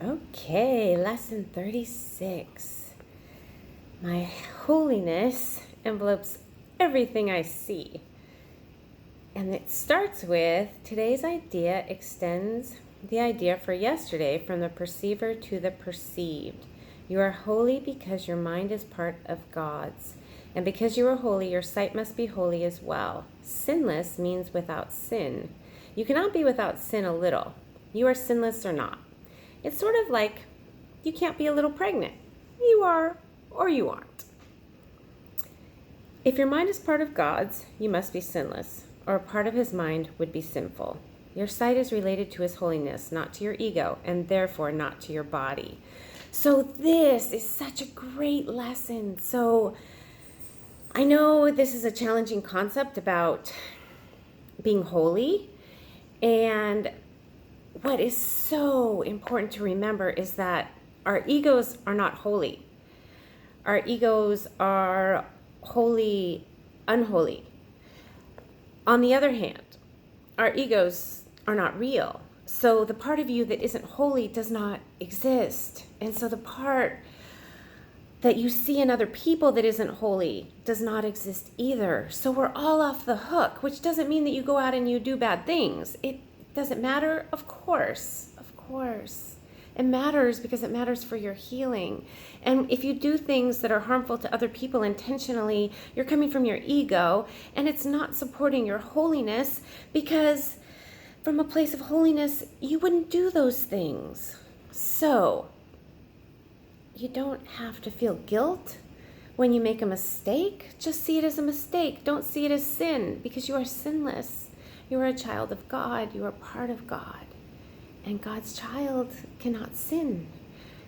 Okay, lesson 36. My holiness envelopes everything I see. And it starts with today's idea extends the idea for yesterday from the perceiver to the perceived. You are holy because your mind is part of God's. And because you are holy, your sight must be holy as well. Sinless means without sin. You cannot be without sin a little. You are sinless or not. It's sort of like you can't be a little pregnant. You are or you aren't. If your mind is part of God's, you must be sinless, or a part of his mind would be sinful. Your sight is related to his holiness, not to your ego, and therefore not to your body. So this is such a great lesson. So I know this is a challenging concept about being holy, and what is so important to remember is that our egos are not holy. Our egos are wholly unholy. On the other hand, our egos are not real. So the part of you that isn't holy does not exist. And so the part that you see in other people that isn't holy does not exist either. So we're all off the hook, which doesn't mean that you go out and you do bad things. It doesn't matter? Of course. It matters because it matters for your healing. And if you do things that are harmful to other people intentionally, you're coming from your ego, and it's not supporting your holiness, because from a place of holiness, you wouldn't do those things. So you don't have to feel guilt when you make a mistake. Just see it as a mistake. Don't see it as sin, because you are sinless. You are a child of God. You are part of God. And God's child cannot sin.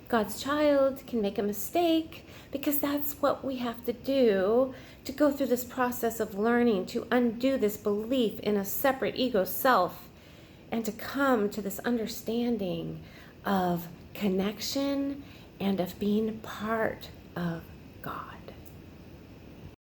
God's child can make a mistake, because that's what we have to do to go through this process of learning to undo this belief in a separate ego self and to come to this understanding of connection and of being part of God.